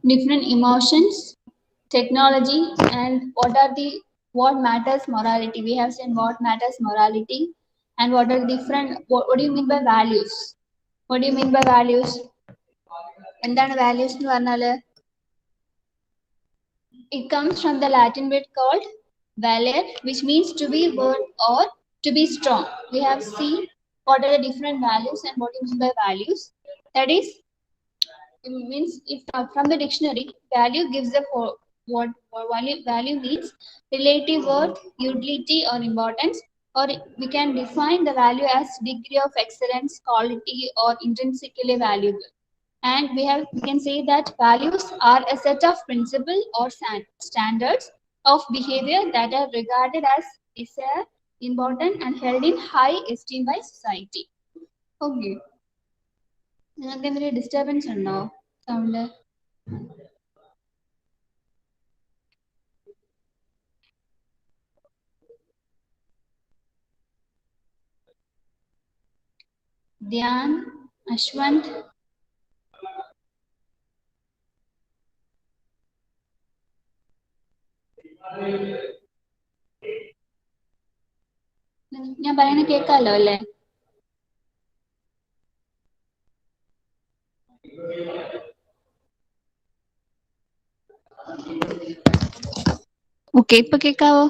different emotions, technology, and what matters morality. We have seen what matters morality and what are different. What do you mean by values? What do you mean by values? എന്താണ് values എന്ന് പറഞ്ഞാല്? It comes from the Latin word called valere, which means to be worth or to be strong. We have seen what are the different values and what you mean by values. That is, it means if from the dictionary, value gives the what value means relative worth, utility, or importance. Or we can define the value as degree of excellence, quality, or intrinsically valuable. And we can say that values are a set of principles or standards of behavior that are regarded as desired, important, and held in high esteem by society. Okay. നിങ്ങൾക്ക് എന്തെങ്കിലും disturbance ഉണ്ടോ sound? Dhyan, Ashwanth, ഞാൻ പറയുന്നത് കേൾക്കാമല്ലോ അല്ലേ? Okay, ഇപ്പൊ കേൾക്കാവോ?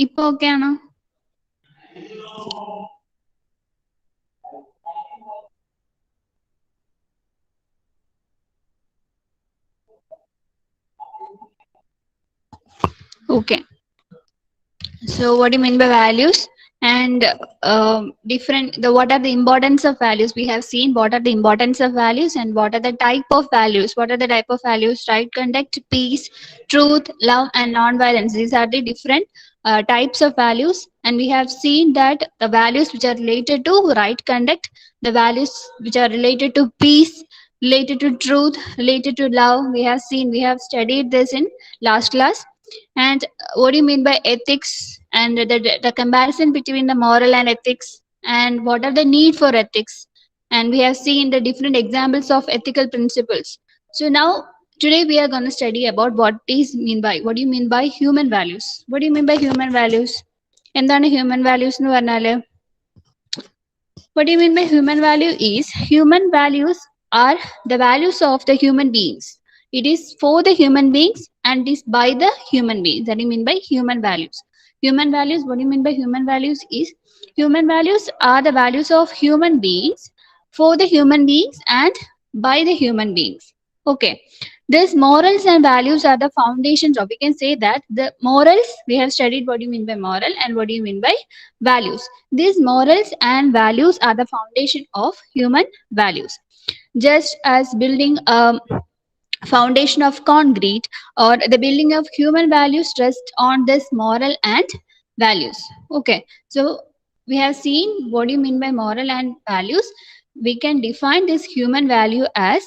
ഇപ്പൊ okay ആണോ? Okay. So what do you mean by values? And what are the importance of values? We have seen what are the importance of values and what are the type of values. What are the type of values? Right conduct, peace, truth, love, and non-violence. These are the different types of values. And we have seen that the values which are related to right conduct, the values which are related to peace, related to truth, related to love, we have studied this in last class. And what do you mean by ethics and the comparison between the moral and ethics and what are the need for ethics? And we have seen the different examples of ethical principles. So now today we are going to study about what do you mean by human values? What do you mean by human values? എന്താണ് human values എന്ന് പറഞ്ഞാല്? What do you mean by human value is human values are the values of the human beings. It is for the human beings and is by the human beings. That you mean by human values. Human values, what do you mean by human values is human values are the values of human beings for the human beings and by the human beings. Okay. These morals and values are the foundations of, we can say that the morals, we have studied what do you mean by moral and what do you mean by values. These morals and values are the foundation of human values. Just as building a foundation of concrete or the building of human values rest on this moral and values. Okay, so we have seen what do you mean by moral and values. We can define this human value as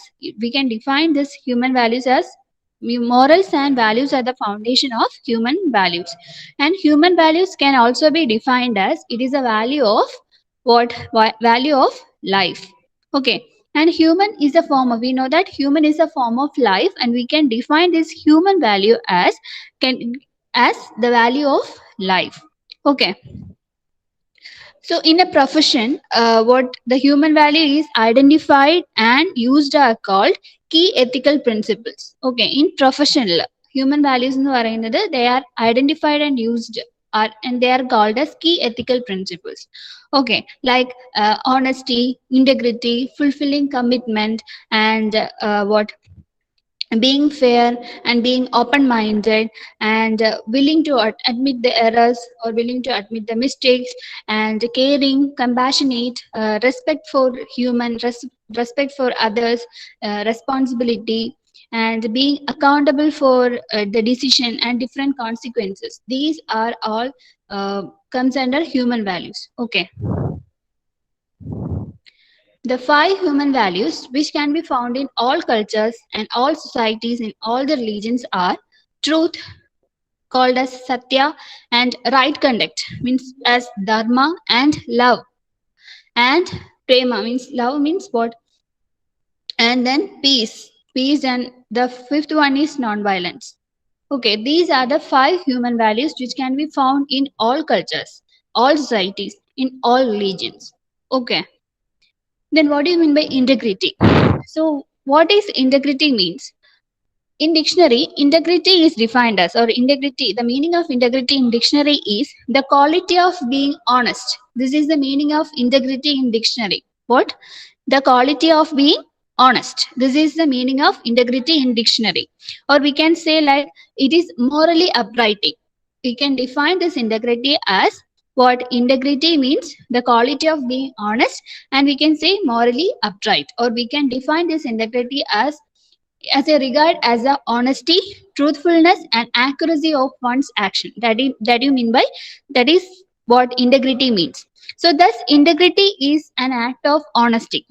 morals and values are the foundation of human values. And human values can also be defined as it is a value of value of life. Okay, and human is a form of, we know that human is a form of life and we can define this human value as the value of life. Okay, so in a profession, what the human value is identified and used are called key ethical principles. Okay, in professional human values എന്ന് പറയുന്നത് they are identified and used and they are called as key ethical principles. Okay, like honesty, integrity, fulfilling commitment, and what being fair and being open minded and willing to admit the errors or willing to admit the mistakes, and caring, compassionate, respect for respect for others, responsibility, and being accountable for the decision and different consequences. These are all comes under human values. Okay, the 5 human values, which can be found in all cultures and all societies in all the religions, are truth, called as satya, and right conduct, means as dharma, and love. And prema means love means what? and then peace, and the fifth one is non-violence. Okay, these are the five human values which can be found in all cultures, all societies, in all religions. Okay, then what do you mean by integrity? So, what is integrity means? In dictionary, integrity is defined as, or integrity, the meaning of integrity in dictionary is the quality of being honest. This is the meaning of integrity in dictionary. What? The quality of being honest. This is the meaning of integrity in dictionary. Or we can say like it is morally uprighting. We can define this integrity as what integrity means, the quality of being honest, and we can say morally upright. Or we can define this integrity as a regard as a honesty, truthfulness, and accuracy of one's action. That you mean by, that is what integrity means. So thus integrity is an act of honesty.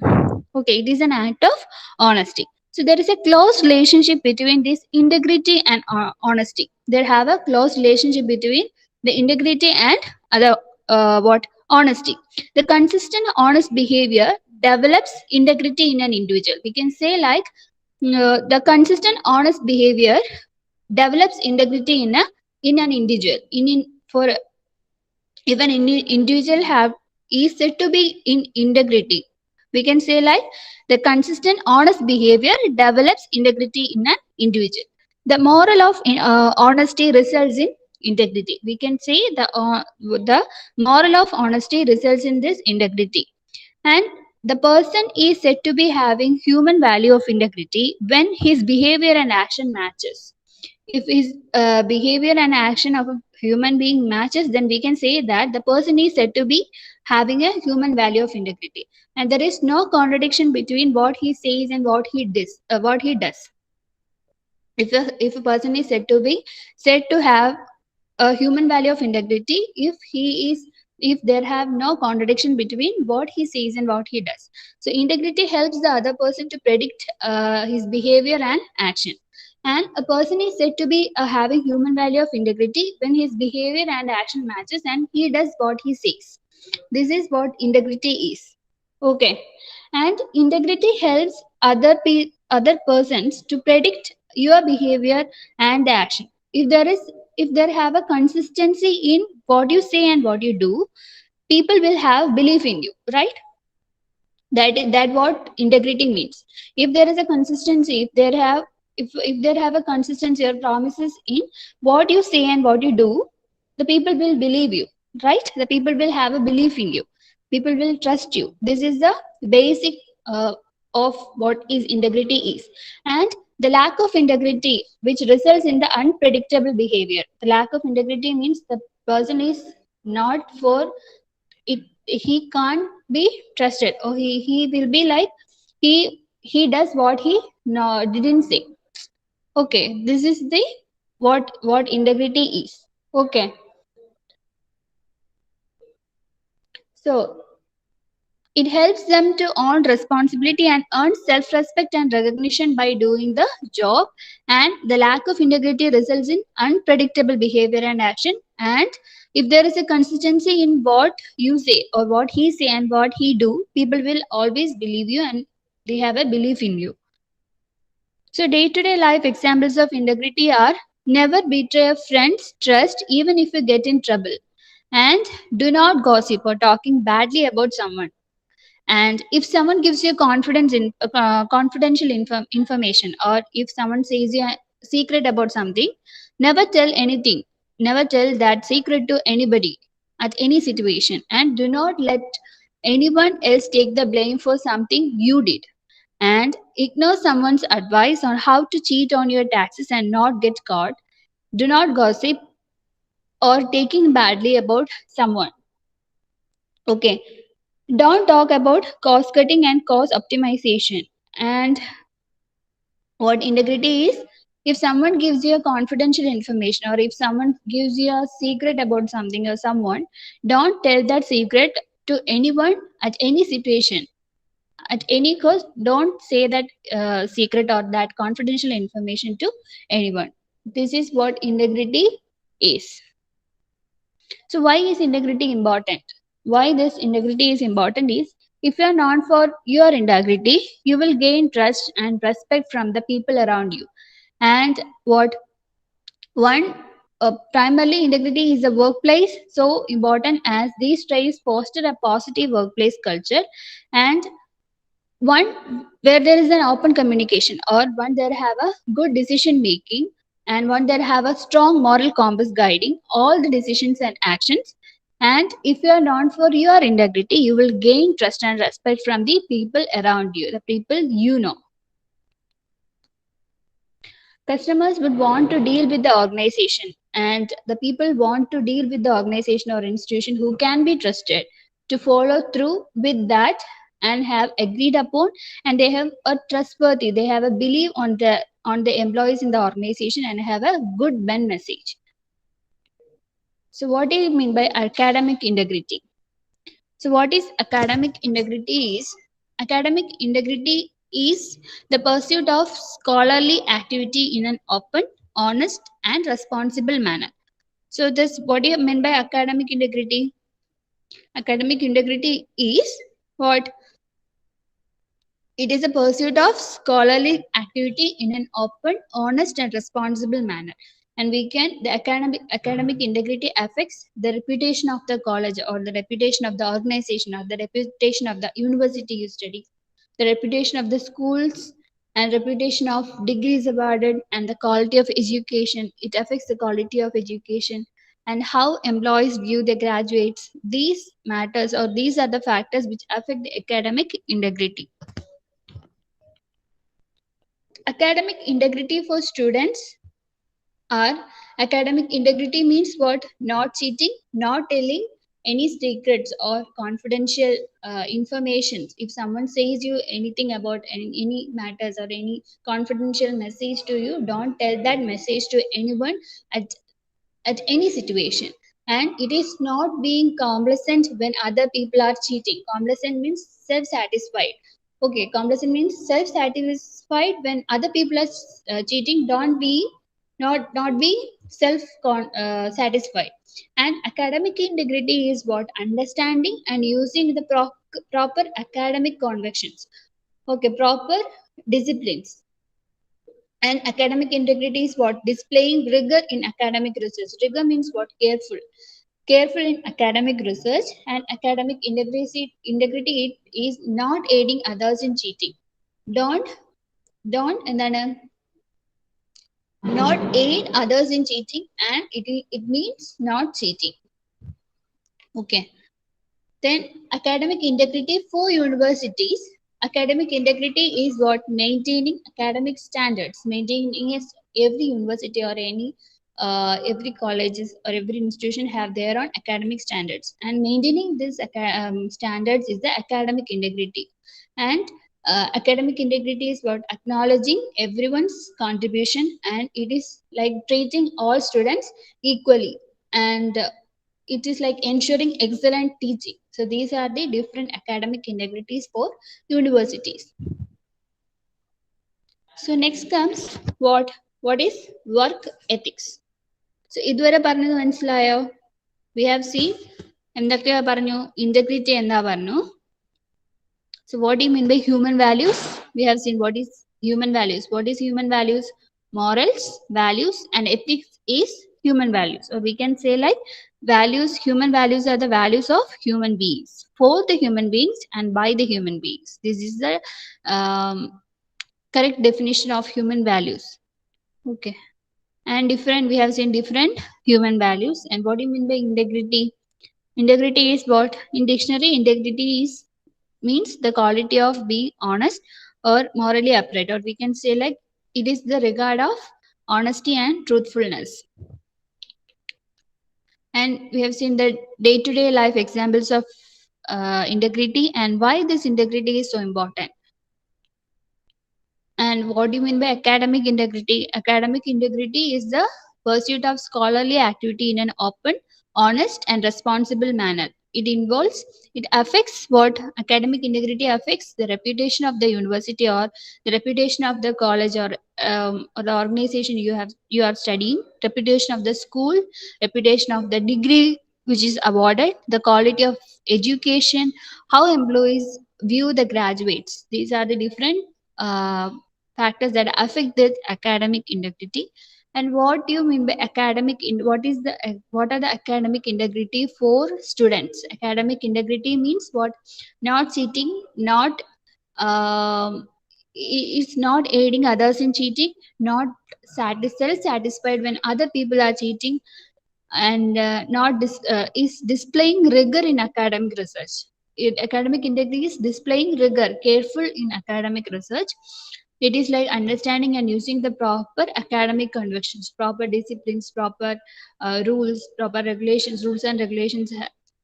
Okay, it is an act of honesty. So there is a close relationship between this integrity and honesty. They have a close relationship between the integrity and other what honesty. The consistent honest behavior develops integrity in an individual. We can say like the consistent honest behavior develops integrity in an individual. For if an individual have is said to be in integrity, we can say like the consistent honest behavior develops integrity in an individual. The moral of honesty results in integrity. We can say the moral of honesty results in this integrity. And the person is said to be having human value of integrity when his behavior and action matches. If his behavior and action of a human being matches, then we can say that the person is said to be having a human value of integrity, and there is no contradiction between what he says and what he does. If a person is said to have a human value of integrity, if there have no contradiction between what he says and what he does. So integrity helps the other person to predict his behavior and action. And a person is said to be having human value of integrity when his behavior and action matches and he does what he says. This is what integrity is. Okay, and integrity helps other persons to predict your behavior and action. If there have a consistency in what you say and what you do, people will have belief in you, right? That what integrity means. If there is a consistency, if there have a consistency or promises in what you say and what you do, the people will believe you, right? The people will have a belief in you, people will trust you. This is the basic of what is integrity is. And the lack of integrity which results in the unpredictable behavior. The lack of integrity means the person is not for it, he can't be trusted, or he will be like he does what he no didn't say. Okay, this is the what integrity is. Okay, so it helps them to own responsibility and earn self-respect and recognition by doing the job. And the lack of integrity results in unpredictable behavior and action. And if there is a consistency in what you say or what he say and what he do, people will always believe you and they have a belief in you. So day-to-day life examples of integrity are: never betray a friend's trust even if you get in trouble, and do not gossip or talking badly about someone. And if someone gives you confidential information, or if someone says you a secret about something, never tell anything, never tell that secret to anybody at any situation, and do not let anyone else take the blame for something you did. And ignore someone's advice on how to cheat on your taxes and not get caught. Do not gossip or taking badly about someone. Okay, don't talk about cost cutting and cost optimization. And what integrity is: if someone gives you a confidential information, or if someone gives you a secret about something or someone, don't tell that secret to anyone at any situation, at any cost. Don't say that secret or that confidential information to anyone. This is what integrity is. So why is integrity important? Why this integrity is important is If you are known for your integrity, you will gain trust and respect from the people around you. And what one primarily integrity is a workplace so important as these traits foster a positive workplace culture, and one where there is an open communication, or one that have a good decision making, and one that have a strong moral compass guiding all the decisions and actions. And if you are known for your integrity, you will gain trust and respect from the people around you, the people you know. Customers would want to deal with the organization, and the people want to deal with the organization or institution who can be trusted to follow through with that and have agreed upon, and they have a trustworthy, they have a belief on the employees in the organization and have a good ben message. So what do you mean by academic integrity? So, what is academic integrity? Academic integrity is the pursuit of scholarly activity in an open, honest, and responsible manner. So, this what do you mean by academic integrity? Academic integrity is what? It is a pursuit of scholarly activity in an open, honest, and responsible manner. And we can the academic integrity affects the reputation of the college or the reputation of the organization or the reputation of the university you study, the reputation of the schools and reputation of degrees awarded and the quality of education. It affects the quality of education and how employees view their graduates. These matters or these are the factors which affect the academic integrity. Academic integrity for students are academic integrity means what? Not cheating, not telling any secrets or confidential information. If someone says you anything about any matters or any confidential message to you, don't tell that message to anyone at at any situation. And it is not being complacent when other people are cheating. Complacent means self-satisfied. Okay, complacent means self-satisfied when other people are cheating. Don't be not be self satisfied. And academic integrity is what? Understanding and using the proper academic convictions. Okay, proper disciplines. And academic integrity is what? Displaying rigor in academic research. Rigor means what? Careful. Careful in academic research. And academic integrity is not aiding others in cheating. Don't, and then not aid others in cheating, and it means not cheating. Okay. Then academic integrity for universities. Academic integrity is what? Maintaining academic standards. Maintaining every university or any every colleges or every institution have their own academic standards, and maintaining these standards is the academic integrity. And academic integrity is what? Acknowledging everyone's contribution, and it is like treating all students equally, and it is like ensuring excellent teaching. So these are the different academic integrities for universities. So next comes what is work ethics. So ഇതുവരെ പറഞ്ഞത് മനസ്സിലായോ? We have seen എന്തൊക്കെയാ പറഞ്ഞു? Integrity എന്താ പറഞ്ഞു? So what do you mean by human values? We have seen what is human values. What is human values? Morals, values, and ethics is human values. Or we can say like values, human values are the values of human beings, for the human beings and by the human beings. This is the correct definition of human values. Okay. And different, we have seen different human values. And what do you mean by integrity? Integrity is what? In dictionary, integrity is means the quality of being honest or morally upright, or we can say like it is the regard of honesty and truthfulness. And we have seen the day-to-day life examples of integrity and why this integrity is so important. And what do you mean by academic integrity? Academic integrity is the pursuit of scholarly activity in an open, honest, and responsible manner. It affects what? Academic integrity affects the reputation of the university or the reputation of the college or the organization you are studying, reputation of the school, reputation of the degree which is awarded, the quality of education, how employees view the graduates. These are the different factors that affect this academic integrity. And what do you mean by what are the academic integrity for students? Academic integrity means what? Not cheating, not it's not aiding others in cheating, not self-satisfied when other people are cheating, and not is displaying rigor in academic research. Academic integrity is displaying rigor, careful in academic research. It is like understanding and using the proper academic conventions, proper disciplines, proper rules, proper regulations. Rules and regulations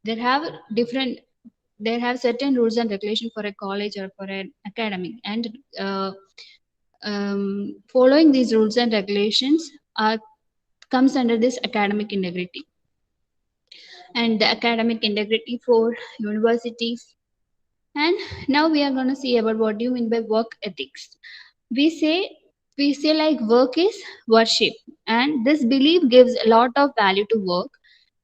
there have different, there have certain rules and regulations for a college or for an academic, and following these rules and regulations are comes under this academic integrity. And the academic integrity for universities. And now we are going to see about what do you mean by work ethics. We say we say like work is worship, and this belief gives a lot of value to work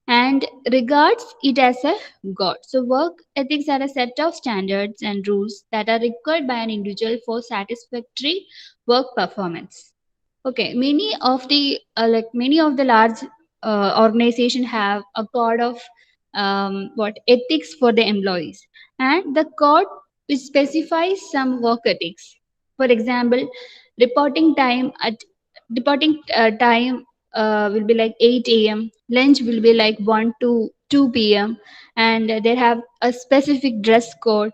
and regards it as a god. So work ethics are a set of standards and rules that are required by an individual for satisfactory work performance. Okay, many of the large organization have a code of what ethics for the employees, and the code which specifies some work ethics. For example, reporting time at reporting time will be like 8 a.m. Lunch will be like 1 to 2 p.m. and they have a specific dress code.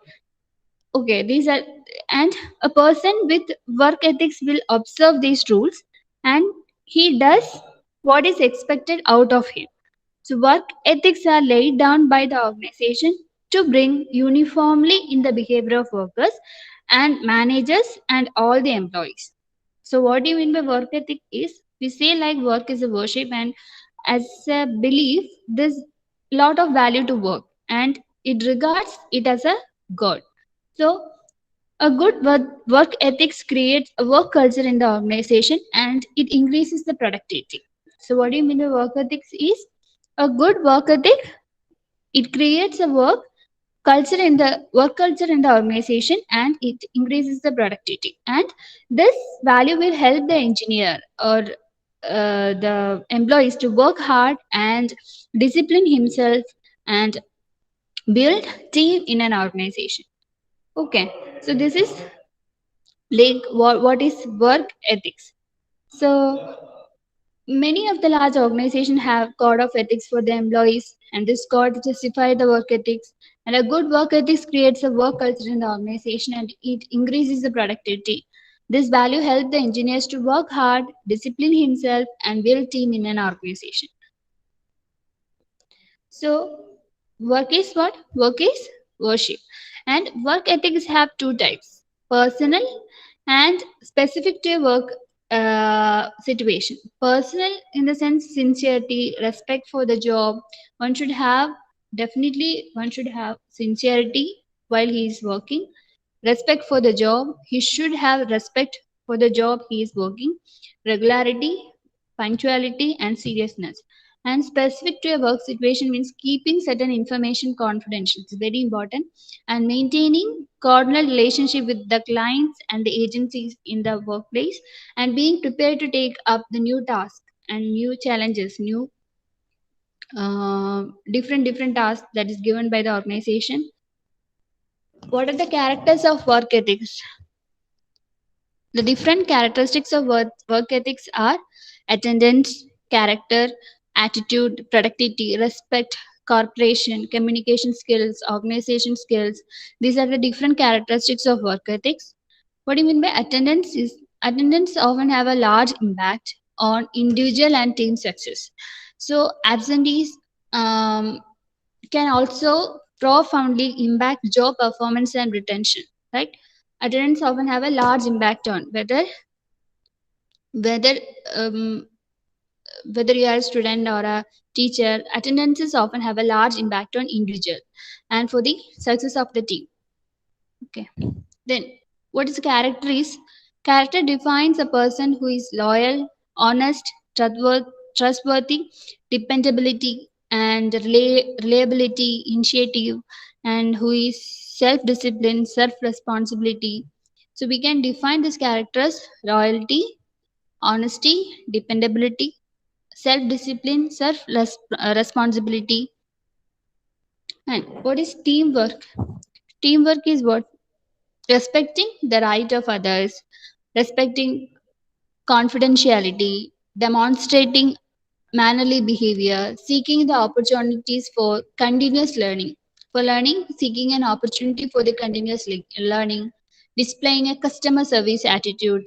Okay, these are, and a person with work ethics will observe these rules, and he does what is expected out of him. So work ethics are laid down by the organization to bring uniformly in the behavior of workers and managers and all the employees. So what do you mean by work ethic is we say like work is a worship, and as a belief there's lot of value to work and it regards it as a god. So a good work ethics creates a work culture in the organization and it increases the productivity. So what do you mean by work ethics is a good work ethic, it creates a work culture in the organization and it increases the productivity. And this value will help the engineer or the employees to work hard and discipline himself and build team in an organization. Okay, so this is like what is work ethics. So many of the large organizations have code of ethics for the employees, and this code justifies the work ethics. And a good work ethics creates a work culture in the organization and it increases the productivity. This value helps the engineers to work hard, discipline himself, and build team in an organization. So, work is what? Work is worship. And work ethics have two types: personal and specific to a work situation. Personal, in the sense, sincerity, respect for the job. One should have, definitely, one should have sincerity while he is working, respect for the job. He should have respect for the job he is working, regularity, punctuality, and seriousness. And specific to a work situation means keeping certain information confidential. It's very important. And maintaining cordial relationship with the clients and the agencies in the workplace, and being prepared to take up the new tasks and new challenges, new different tasks that is given by the organization. What are the characters of work ethics? The different characteristics of work ethics are attendance, character, attitude, productivity, respect, cooperation, communication skills, organization skills. These are the different characteristics of work ethics. What do you mean by attendance? Is attendance often have a large impact on individual and team success. So absentees can also profoundly impact job performance and retention, right? Attendance often have a large impact on whether um, whether you are a student or a teacher. Attendances often have a large impact on individual and for the success of the team. Okay, then what is character is? Character defines a person who is loyal, honest, trustworthy, dependability, and reliability, initiative, and who is self-discipline, self-responsibility. So we can define these characters: loyalty, honesty, dependability, self-discipline, self-responsibility. And what is teamwork? Teamwork is what? Respecting the right of others, respecting confidentiality, demonstrating mannerly behavior, seeking the opportunities for continuous learning. For learning, seeking an opportunity for the continuous learning, displaying a customer service attitude,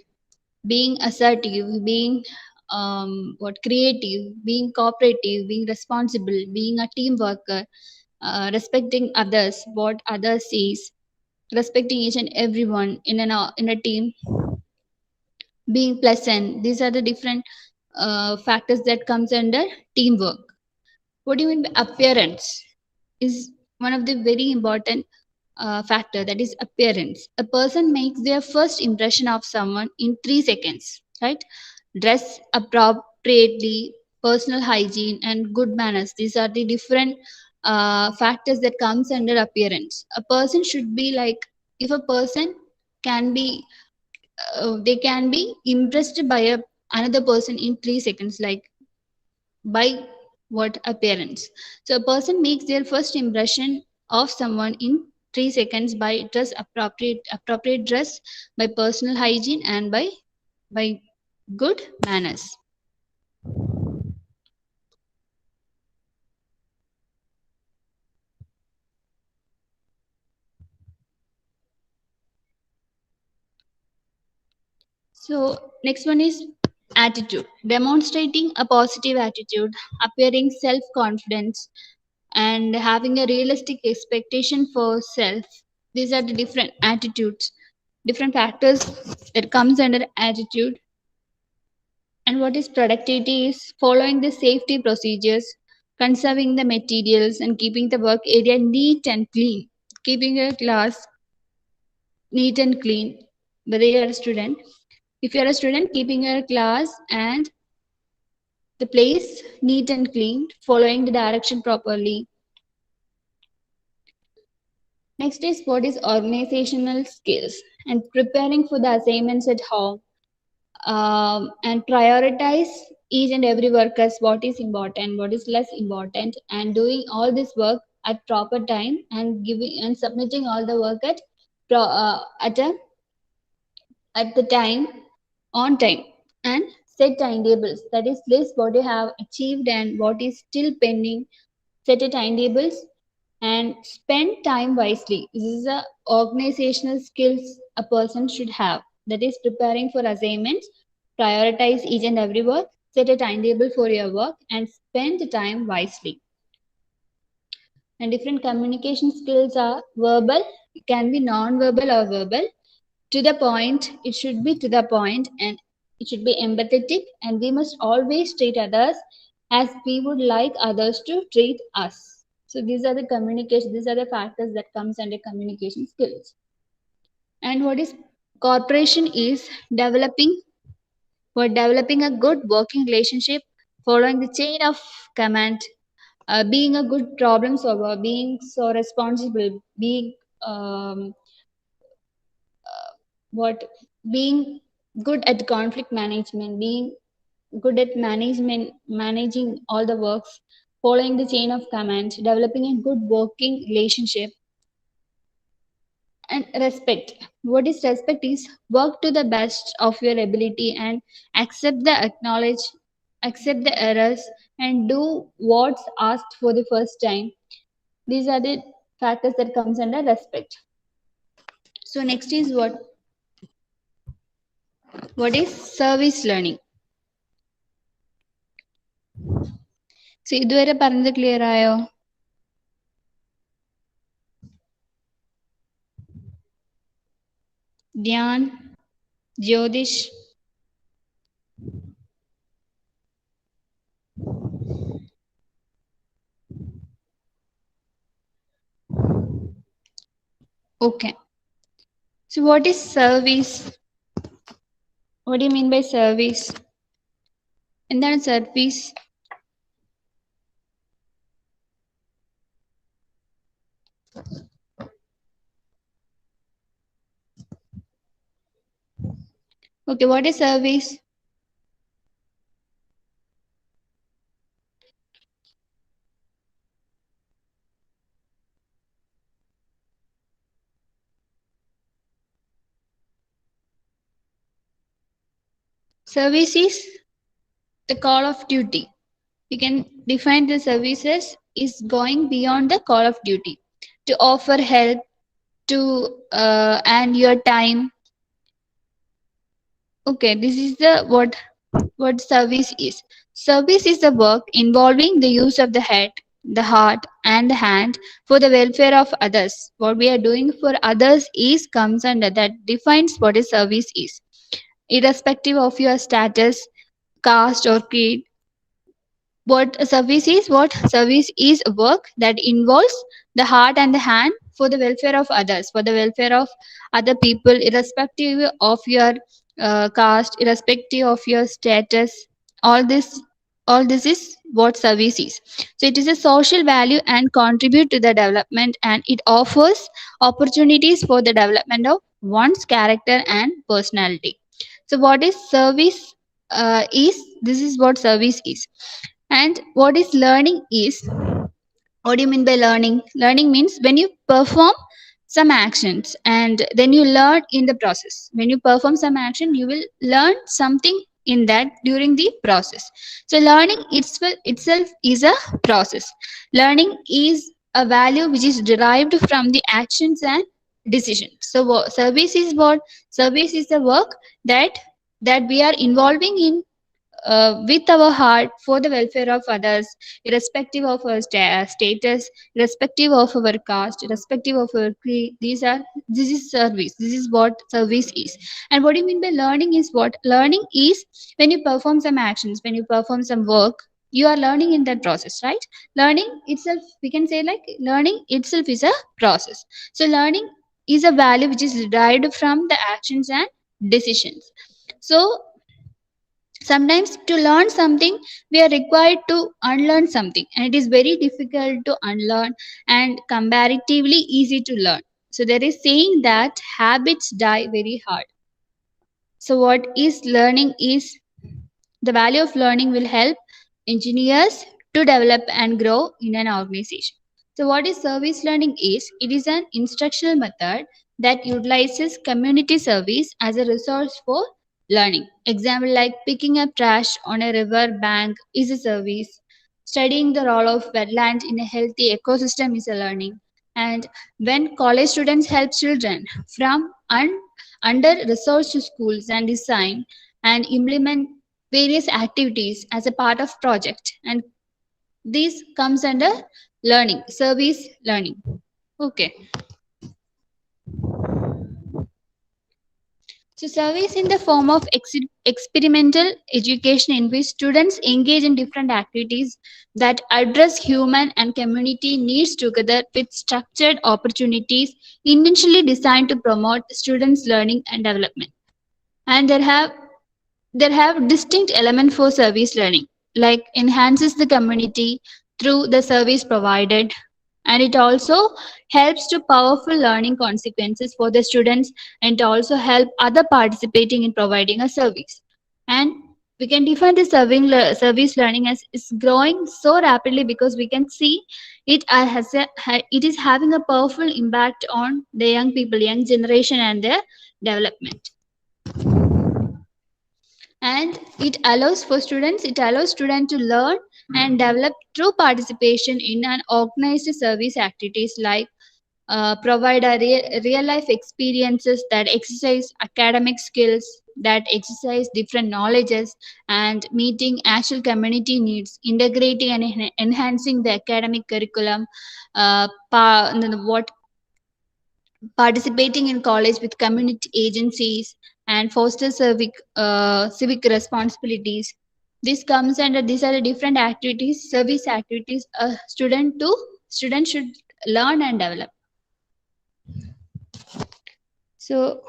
being assertive, being what creative, being cooperative, being responsible, being a team worker, respecting others, what others sees, respecting each and everyone in a team, being pleasant. These are the different factors that comes under teamwork. What do you mean by appearance? Is one of the very important factor, that is appearance. A person makes their first impression of someone in 3 seconds, right? Dress appropriately, personal hygiene, and good manners. These are the different factors that comes under appearance. A person should be like, if a person can be they can be impressed by another person in 3 seconds, like by what? Appearance. So a person makes their first impression of someone in 3 seconds by dress appropriate dress, by personal hygiene, and by good manners. So next one is attitude. Demonstrating a positive attitude, appearing self-confidence, and having a realistic expectation for self. These are the different attitudes, different factors that comes under attitude. And what is productivity is following the safety procedures, conserving the materials, and keeping the work area neat and clean. Keeping a class neat and clean. Whether you are a student, if you are a student, keeping your class and the place neat and clean, following the direction properly. Next is what is organizational skills and preparing for the assignments at home, and prioritize each and every work as what is important, what is less important, and doing all this work at proper time, and giving and submitting all the work at the time, on time, and set timetables, that is list what you have achieved and what is still pending. Set a timetables and spend time wisely. This is a organizational skills a person should have, that is preparing for assignments, prioritize each and every work, set a timetable for your work, and spend the time wisely. And different communication skills are verbal, it can be non-verbal or verbal. To the point, it should be to the point, and it should be empathetic, and we must always treat others as we would like others to treat us. So these are the communication, these are the factors that comes under communication skills. And what is cooperation is developing a good working relationship, following the chain of command, being a good problem solver, being so responsible, being what being good at conflict management, being good at managing all the works, following the chain of command, developing a good working relationship. And respect, what is respect is work to the best of your ability and accept the errors, and do what's asked for the first time. These are the factors that comes under respect. So next is what is service learning. So ഇതുവരെ പറഞ്ഞത് clear ആയോ? Dhyan, Jyothish. Okay. So what is service? What do you mean by service? എന്താണ് service? Okay, what is service? Service is the call of duty. You can define the services is going beyond the call of duty to offer help to and your time. Okay, this is the what service is. Service is the work involving the use of the head, the heart, and the hand for the welfare of others. What we are doing for others is comes under that defines what a service is. Irrespective of your status, caste, or creed, what service is work that involves the heart and the hand for the welfare of others, for the welfare of other people, irrespective of your caste, irrespective of your status. All this all this is what service is. So it is a social value and contribute to the development, and it offers opportunities for the development of one's character and personality. So what is service is this is what service is. And what is learning is, what do you mean by learning? Learning means when you perform some actions and then you learn in the process. When you perform some action, you will learn something in that during the process. So learning itself is a process. Learning is a value which is derived from the actions and decisions. So service is what? Service is the work that we are involving in with our heart for the welfare of others, irrespective of our status, irrespective of our caste, irrespective of our creed. This is service. This is what service is. And what do you mean by learning is what? Learning is when you perform some actions, when you perform some work, you are learning in that process, right? Learning itself, we can say like learning itself is a process. So learning is a value which is derived from the actions and decisions. So sometimes to learn something we are required to unlearn something, and it is very difficult to unlearn and comparatively easy to learn. So there is saying that habits die very hard. So what is learning is, the value of learning will help engineers to develop and grow in an organization. So, what is service learning is? It is an instructional method that utilizes community service as a resource for learning. Example like picking up trash on a river bank is a service. Studying the role of wetland in a healthy ecosystem is a learning. And when college students help children from under resourced schools and design and implement various activities as a part of project, and this comes under learning, service learning. Okay, so service in the form of experimental education in which students engage in different activities that address human and community needs together with structured opportunities intentionally designed to promote students learning and development. And there have distinct element for service learning, like enhances the community through the service provided, and it also helps to powerful learning consequences for the students, and it also help other participating in providing a service. And we can define the service learning as is growing so rapidly because we can see it is having a powerful impact on the young people, young generation, and their development. And it allows students to learn and develop through participation in an organized service activities, like provide a real life experiences that exercise academic skills, that exercise different knowledges, and meeting actual community needs, integrating and enhancing the academic curriculum, what participating in college with community agencies, and foster civic responsibilities. This comes under these are the different activities, service activities a student should learn and develop. So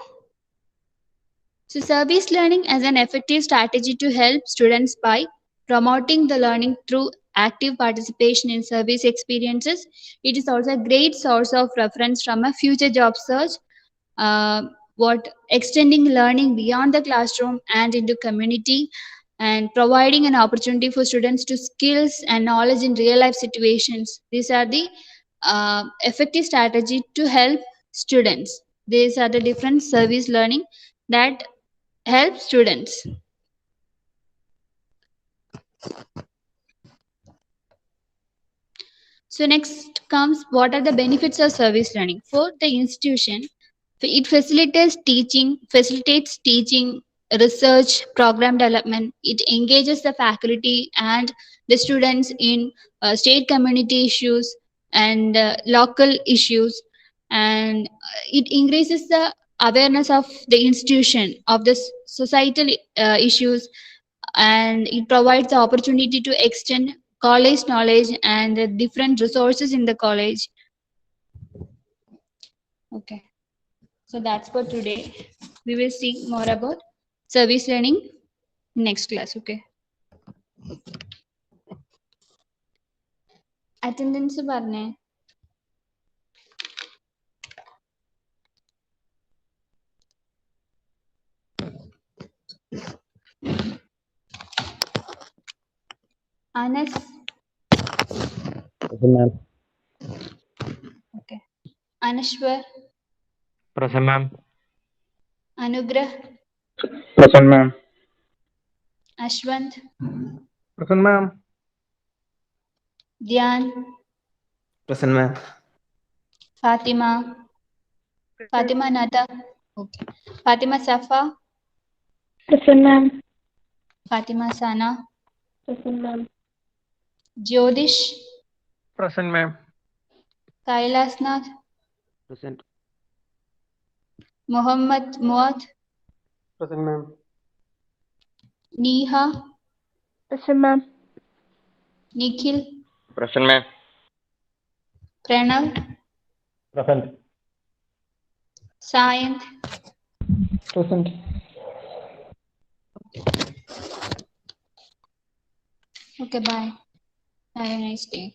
so service learning as an effective strategy to help students by promoting the learning through active participation in service experiences. It is also a great source of reference from a future job search. what extending learning beyond the classroom and into community, and providing an opportunity for students to skills and knowledge in real life situations. These are the effective strategy to help students. These are the different service learning that help students. So next comes, what are the benefits of service learning for the institution? It facilitates teaching, research, program development. It engages the faculty and the students in state community issues and local issues, and it increases the awareness of the institution of the societal issues, and it provides the opportunity to extend college knowledge and the different resources in the college. Okay, so that's for today. We will see more about service learning next class. Okay, attendance പറഞ്ഞേ. Anas. Present, ma'am. Okay. Anashwar. Present, ma'am. Anugrah. Present, ma'am. Ashwant. Present, ma'am. Dhyan. Present, ma'am. Fatima. Fatima Nata. Okay. Fatima Safa. Present, ma'am. Fatima Sana. Present, ma'am. Jyodish. Present, ma'am. Kailasnath. Present. Muhammad Muad. Present, ma'am. Neha. Present, ma'am. Nikhil. Present, ma'am. Pranav. Present. Sayanth. Present. Okay, bye. Have a nice day.